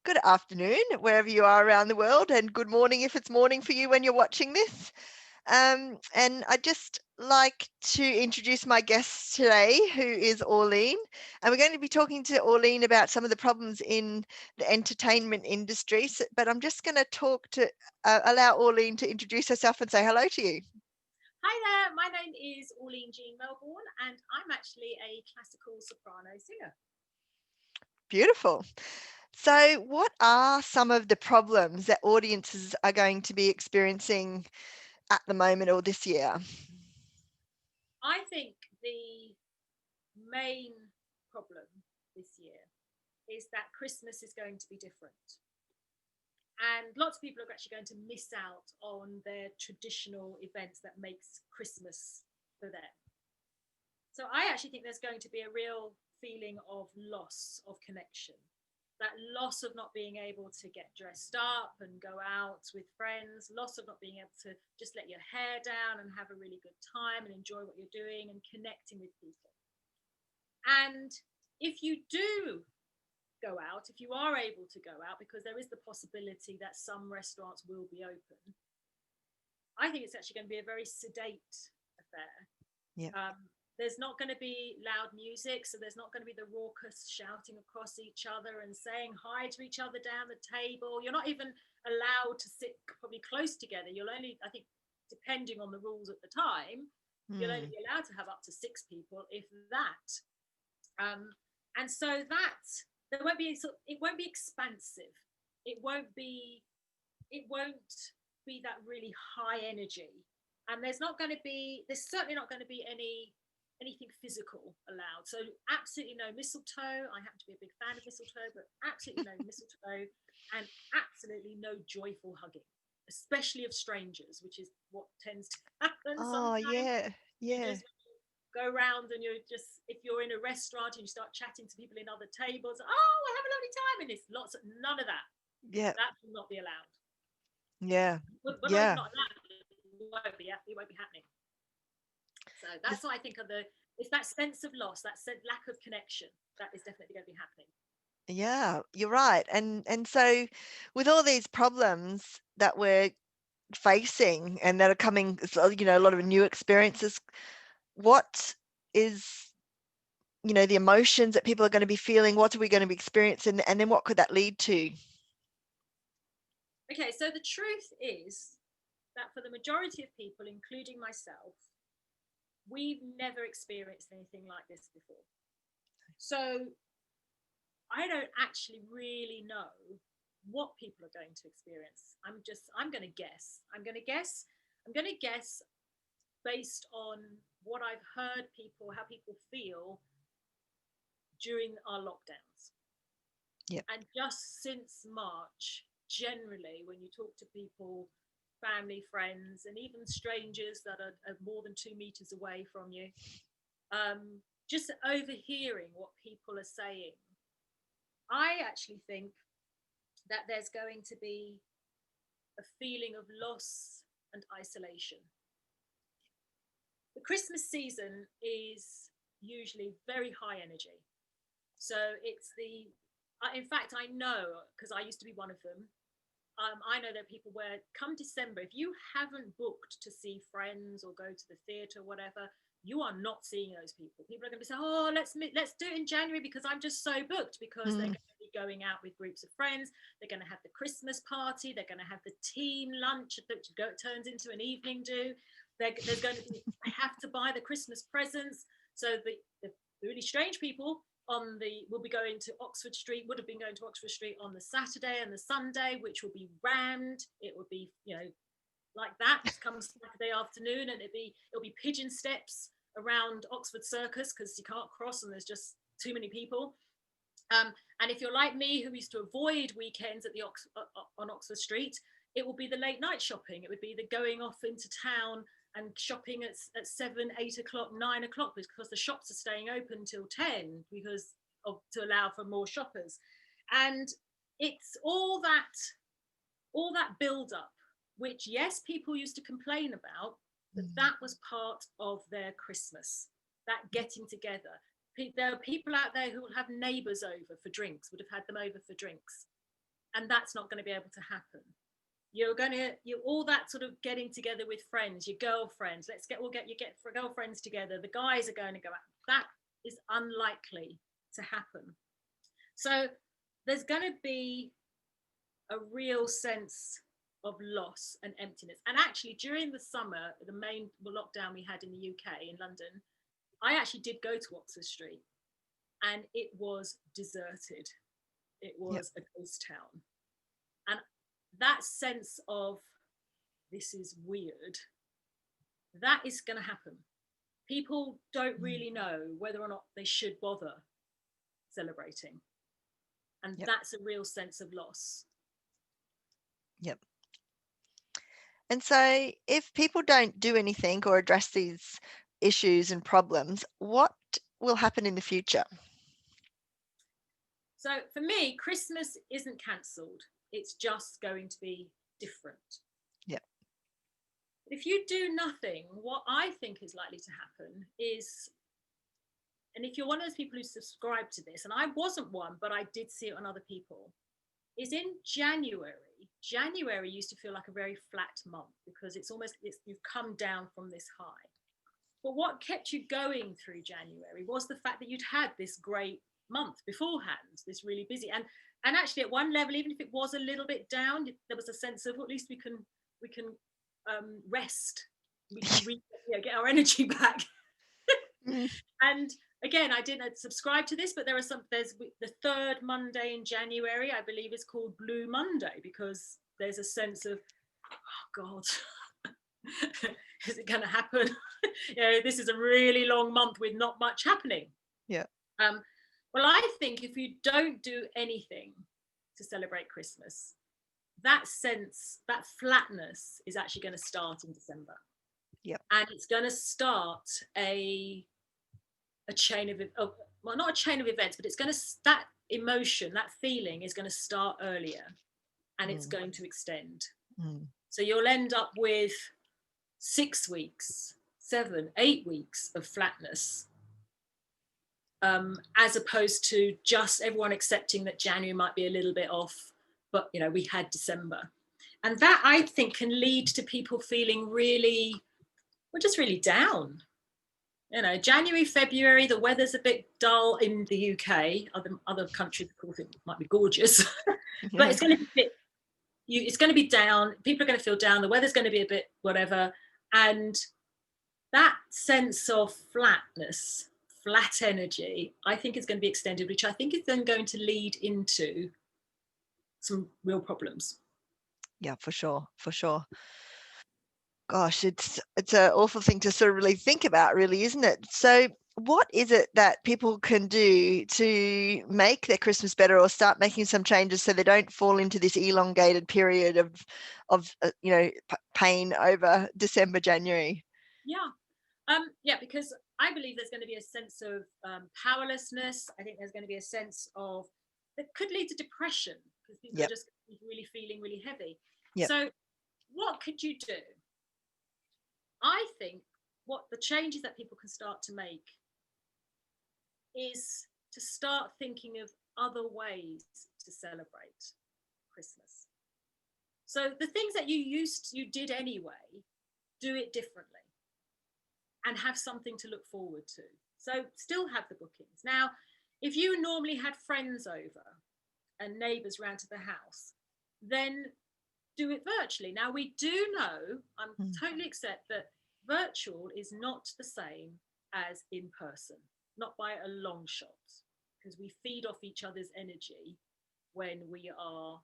Good afternoon, wherever you are around the world, and good morning if it's morning for you when you're watching this. And I'd just like to introduce my guest today, who is Auline. And we're going to be talking to Auline about some of the problems in the entertainment industry. But I'm just going to allow Auline to introduce herself and say hello to you. Hi there, my name is Auline-Jean Melbourne, and I'm actually a classical soprano singer. Beautiful. So, what are some of the problems that audiences are going to be experiencing at the moment or this year? I think the main problem this year is that Christmas is going to be different. And lots of people are actually going to miss out on their traditional events that makes Christmas for them. So I actually think there's going to be a real feeling of loss of connection, that loss of not being able to get dressed up and go out with friends, loss of not being able to just let your hair down and have a really good time and enjoy what you're doing and connecting with people. And if you do go out, if you are able to go out, because there is the possibility that some restaurants will be open, I think it's actually going to be a very sedate affair. Yeah. There's not going to be loud music, so there's not going to be the raucous shouting across each other and saying hi to each other down the table. You're not even allowed to sit probably close together. You'll only, I think, depending on the rules at the time, you'll only Mm. be allowed to have up to six people, if that. And so that there won't be, it won't be expansive. It won't be, it won't be that really high energy. And there's certainly not going to be anything physical allowed. So absolutely no mistletoe. I happen to be a big fan of mistletoe, but absolutely no mistletoe and absolutely no joyful hugging, especially of strangers, which is what tends to happen Oh, sometimes. yeah. You Yeah. just go around and you're just, if you're in a restaurant and you start chatting to people in other tables, oh, I have a lovely time in this. Lots of none of that. Yeah. That will not be allowed. Yeah. But not even Yeah. not allowed. It won't be happening. So This- that's what I think of the it's that sense of loss, that lack of connection that is definitely going to be happening. Yeah, you're right. And so with all these problems that we're facing and that are coming, a lot of new experiences, what is, the emotions that people are going to be feeling? What are we going to be experiencing? And then what could that lead to? Okay, so the truth is that for the majority of people, including myself, we've never experienced anything like this before. So I don't actually really know what people are going to experience. I'm going to guess. I'm going to guess based on what I've heard people, how people feel during our lockdowns. Yeah. And just since March, generally, when you talk to people, family, friends, and even strangers that are more than 2 meters away from you, just overhearing what people are saying, I actually think that there's going to be a feeling of loss and isolation. The Christmas season is usually very high energy. So it's in fact, I know because I used to be one of them. I know there are people where come December, if you haven't booked to see friends or go to the theatre or whatever, you are not seeing those people. People are going to be saying, "Oh, let's do it in January because I'm just so booked." Because they're Mm. going to be going out with groups of friends. They're going to have the Christmas party. They're going to have the team lunch that turns into an evening do. There's going to be. I have to buy the Christmas presents. So the really strange people will be going to Oxford Street, would have been going to Oxford Street on the Saturday and the Sunday, which will be rammed. It would be, like that come Saturday afternoon, and it'll be pigeon steps around Oxford Circus because you can't cross and there's just too many people. And if you're like me, who used to avoid weekends on Oxford Street, it will be the late night shopping. It would be the going off into town and shopping at 7, 8 o'clock, 9 o'clock because the shops are staying open till 10 to allow for more shoppers. And it's all that build up, which yes, people used to complain about, but Mm. that was part of their Christmas, that getting together. There are people out there who will have neighbours over for drinks, would have had them over for drinks. and that's not going to be able to happen. You all that sort of getting together with friends, your girlfriends. We'll get girlfriends together. The guys are going to go out. That is unlikely to happen. So there's going to be a real sense of loss and emptiness. And actually, during the summer, the main lockdown we had in the UK, in London, I actually did go to Oxford Street, and it was deserted. It was a ghost town. And that sense of this is weird, that is going to happen. People don't really know whether or not they should bother celebrating. And that's a real sense of loss. Yep. And so if people don't do anything or address these issues and problems, what will happen in the future? So for me, Christmas isn't cancelled. It's just going to be different. Yeah. If you do nothing, what I think is likely to happen is, and if you're one of those people who subscribe to this, and I wasn't one, but I did see it on other people, is in January. January used to feel like a very flat month because you've come down from this high. But what kept you going through January was the fact that you'd had this great month beforehand, this really busy. And actually at one level, even if it was a little bit down, there was a sense of, well, at least we can rest. We can get our energy back. And again, I didn't subscribe to this, but there's the third Monday in January, I believe, is called Blue Monday, because there's a sense of, oh God, is it going to happen? This is a really long month with not much happening. Yeah. Well, I think if you don't do anything to celebrate Christmas, that sense, that flatness is actually going to start in December. Yeah. And it's going to start a chain of, well, not a chain of events, but that emotion, that feeling is going to start earlier, and it's going to extend. So you'll end up with 6 weeks, 7, 8 weeks of flatness, as opposed to just everyone accepting that January might be a little bit off, but we had December. And that, I think, can lead to people feeling really, just really down. January, February, the weather's a bit dull in the UK. Other countries, of course, it might be gorgeous, but it's going to be down. People are going to feel down. The weather's going to be a bit whatever, and that sense of flatness, flat energy, I think is going to be extended, which I think is then going to lead into some real problems. Yeah, for sure. Gosh, it's an awful thing to sort of really think about, really, isn't it? So what is it that people can do to make their Christmas better, or start making some changes so they don't fall into this elongated period of pain over December, January? Yeah, because I believe there's going to be a sense of powerlessness. I think there's going to be a sense of that could lead to depression, because people are just really feeling really heavy. So what could you do? I think what the changes that people can start to make is to start thinking of other ways to celebrate Christmas. So the things that you did anyway, do it differently and have something to look forward to. So still have the bookings. Now, if you normally had friends over and neighbours round to the house, then do it virtually. Now, we do know, I'm totally accept that virtual is not the same as in person, not by a long shot, because we feed off each other's energy when we are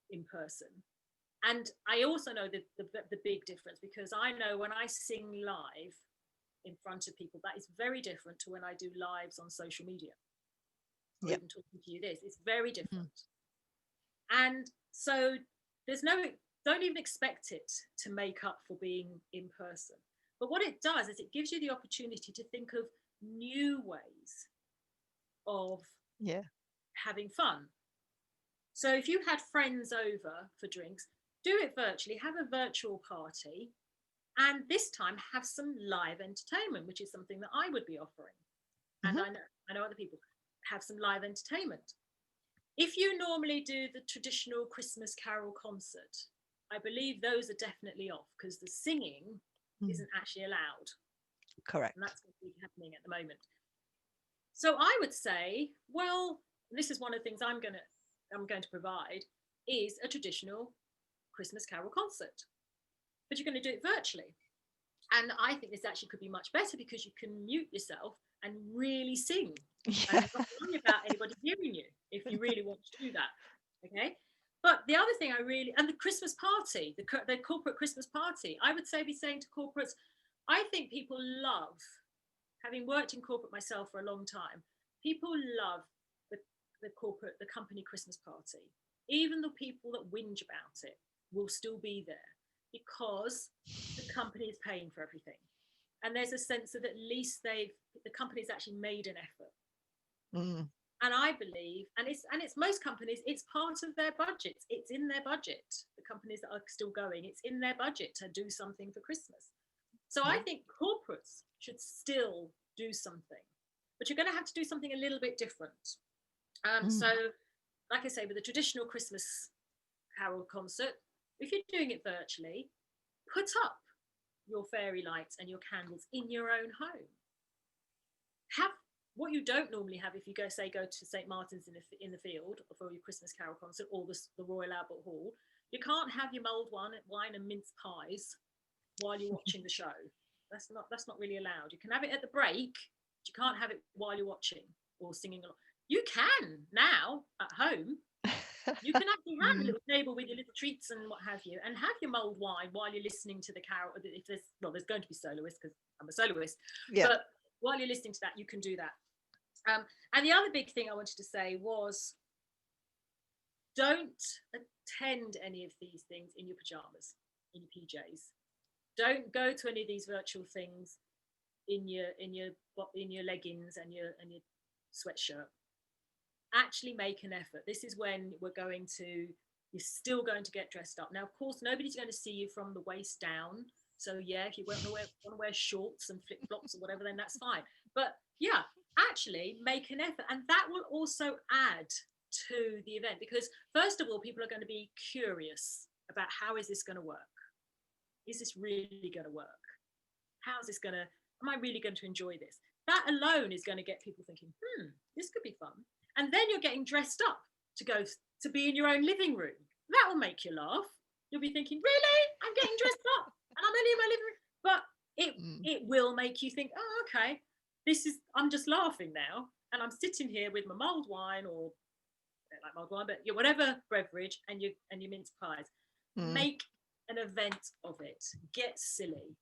in person. And I also know the big difference, because I know when I sing live in front of people, that is very different to when I do lives on social media. Or even talking to you this, it's very different. And so don't even expect it to make up for being in person. But what it does is it gives you the opportunity to think of new ways of having fun. So if you had friends over for drinks, do it virtually, have a virtual party, and this time have some live entertainment, which is something that I would be offering. And I know other people have some live entertainment. If you normally do the traditional Christmas carol concert, I believe those are definitely off because the singing isn't actually allowed. Correct. And that's going to be happening at the moment. So I would say, well, this is one of the things I'm going to provide is a traditional Christmas carol concert, but you're going to do it virtually. And I think this actually could be much better because you can mute yourself and really sing Yeah. and not worry about anybody hearing you if you really want to do that. Okay. But the other thing and the Christmas party, the corporate Christmas party, I would say be saying to corporates, I think people love, having worked in corporate myself for a long time, people love the company Christmas party. Even the people that whinge about it will still be there because the company is paying for everything. And there's a sense that at least the company's actually made an effort. Mm. And I believe, and it's most companies, it's part of their budgets. It's in their budget. The companies that are still going, it's in their budget to do something for Christmas. So I think corporates should still do something, but you're going to have to do something a little bit different. So, like I say, with a traditional Christmas carol concert, if you're doing it virtually, put up your fairy lights and your candles in your own home. Have what you don't normally have if you go to St. Martin's in the Field for your Christmas carol concert or the Royal Albert Hall. You can't have your mulled wine and mince pies while you're watching the show. That's not really allowed. You can have it at the break, but you can't have it while you're watching or singing along. You can now at home. You can actually have a little table with your little treats and what have you, and have your mulled wine while you're listening to the carol. If there's going to be soloists because I'm a soloist, but while you're listening to that, you can do that. And the other big thing I wanted to say was, don't attend any of these things in your pajamas, in your PJs. Don't go to any of these virtual things in your leggings and your sweatshirt. Actually make an effort. This is when you're still going to get dressed up. Now, of course, nobody's going to see you from the waist down. So yeah, if you want to wear shorts and flip flops or whatever, then that's fine. But yeah, actually make an effort, and that will also add to the event because first of all, people are going to be curious about how is this going to work. Is this really going to work? Am I really going to enjoy this? That alone is going to get people thinking, this could be fun. And then you're getting dressed up to be in your own living room. That will make you laugh. You'll be thinking, really? I'm getting dressed up and I'm only in my living room. But it will make you think, oh, okay, I'm just laughing now. And I'm sitting here with my mulled wine or I don't like mulled wine, but whatever beverage and your mince pies. Make an event of it. Get silly.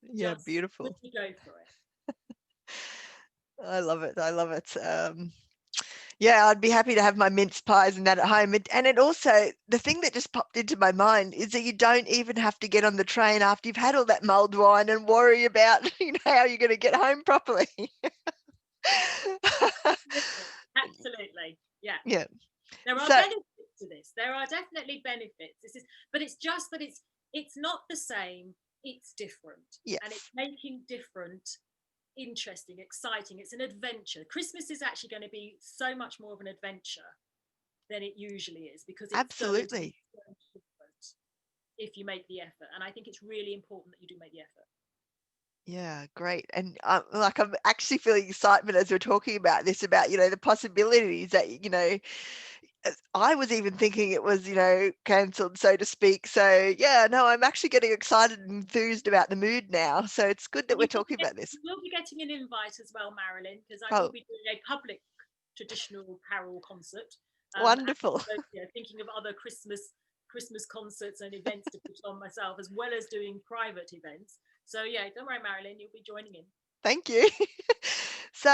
Yeah, beautiful. Just go for it. I love it. Yeah, I'd be happy to have my mince pies and that at home. And it also, the thing that just popped into my mind is that you don't even have to get on the train after you've had all that mulled wine and worry about, how you're going to get home properly. Absolutely. Yeah. Yeah. There are benefits to this. There are definitely benefits. But it's just that it's not the same. It's different. Yes. And it's making different interesting, exciting. It's an adventure. Christmas is actually going to be so much more of an adventure than it usually is because it's absolutely so different if you make the effort. And I think it's really important that you do make the effort. Yeah, great. And I'm actually feeling excitement as we're talking about this, about, the possibilities that, I was even thinking it was, cancelled, so to speak. So yeah, no, I'm actually getting excited and enthused about the mood now. So it's good that we're talking about this. You'll be getting an invite as well, Marilyn, because I will be doing a public traditional carol concert. Wonderful. And, thinking of other Christmas concerts and events to put on myself, as well as doing private events. So yeah, don't worry, Marilyn, you'll be joining in. Thank you. So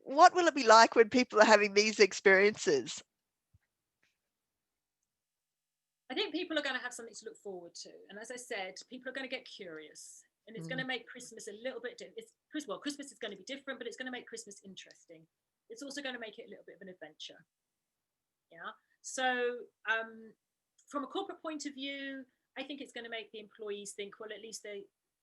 what will it be like when people are having these experiences? I think people are going to have something to look forward to. And as I said, people are going to get curious. And it's going to make Christmas a little bit different. Christmas is going to be different, but it's going to make Christmas interesting. It's also going to make it a little bit of an adventure. Yeah. So from a corporate point of view, I think it's going to make the employees think, well, at least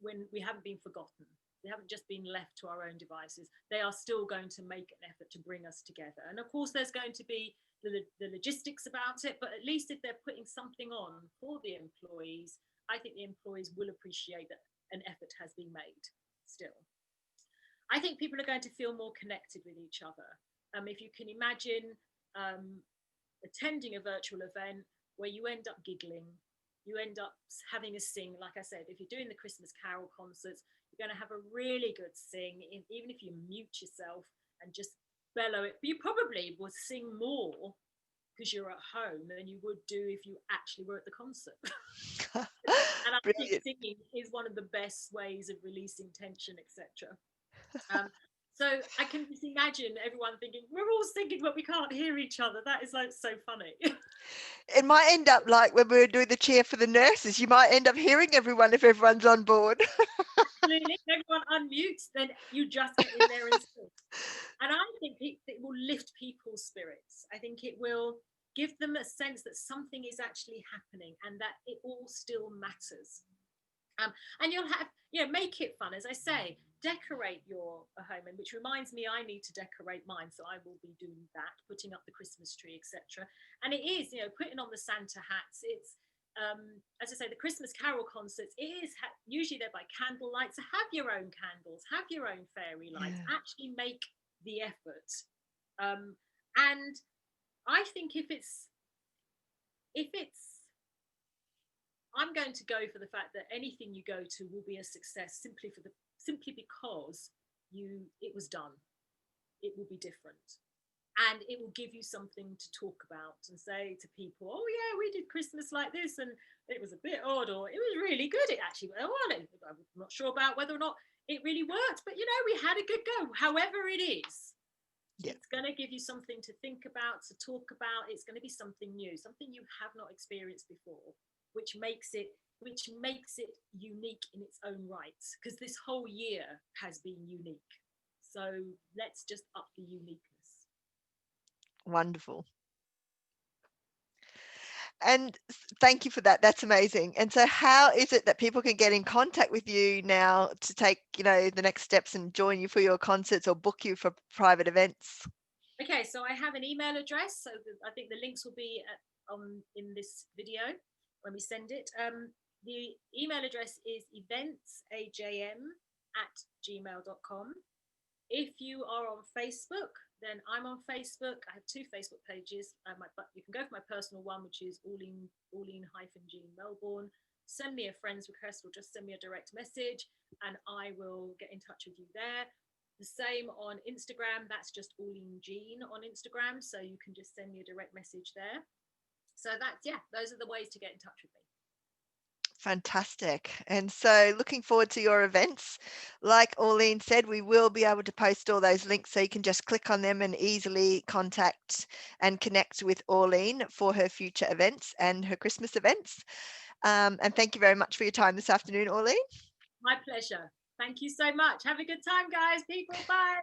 when we haven't been forgotten. they haven't just been left to our own devices. They are still going to make an effort to bring us together. And of course, there's going to be the logistics about it, but at least if they're putting something on for the employees, I think the employees will appreciate that an effort has been made still. I think people are going to feel more connected with each other. If you can imagine attending a virtual event where you end up giggling, you end up having a sing. Like I said, if you're doing the Christmas Carol concerts, you're going to have a really good sing, even if you mute yourself and just bellow it. But you probably will sing more because you're at home than you would do if you actually were at the concert. And I think Brilliant. singing is one of the best ways of releasing tension, etc. So I can just imagine everyone thinking, we're all singing, but we can't hear each other. That is like so funny. It might end up like when we were doing the cheer for the nurses, you might end up hearing everyone if everyone's on board. Absolutely. If everyone unmutes, then you just get in there and sing. And I think it will lift people's spirits. I think it will give them a sense that something is actually happening and that it all still matters. And you'll have, make it fun. As I say, decorate your home, and which reminds me, I need to decorate mine, so I will be doing that, putting up the Christmas tree, etc. And it is, putting on the Santa hats. It's as I say, the Christmas Carol concerts, it is usually they're by candlelight. So have your own candles, have your own fairy lights. Yeah. Actually, make the effort. And I think if it's I'm going to go for the fact that anything you go to will be a success simply because it was done. It will be different. And it will give you something to talk about and say to people, oh yeah, we did Christmas like this and it was a bit odd, or it was really good. It actually went well. I'm not sure about whether or not it really worked, but we had a good go. However it is, Yeah. it's going to give you something to think about, to talk about. It's going to be something new, something you have not experienced before, which makes it unique in its own right, because this whole year has been unique. So let's just up the uniqueness. Wonderful. And thank you for that. That's amazing. And so how is it that people can get in contact with you now to take, the next steps and join you for your concerts or book you for private events? Okay, so I have an email address. So I think the links will be in this video when we send it. The email address is eventsajm@gmail.com. If you are on Facebook, then I'm on Facebook. I have 2 Facebook pages. You can go for my personal one, which is Auline-Jean Melbourne. Send me a friend's request or just send me a direct message and I will get in touch with you there. The same on Instagram. That's just Auline-Jean on Instagram. So you can just send me a direct message there. So those are the ways to get in touch with me. Fantastic. And so looking forward to your events. Like Auline said, we will be able to post all those links so you can just click on them and easily contact and connect with Auline for her future events and her Christmas events. And thank you very much for your time this afternoon, Auline. My pleasure. Thank you so much. Have a good time, guys. People, bye.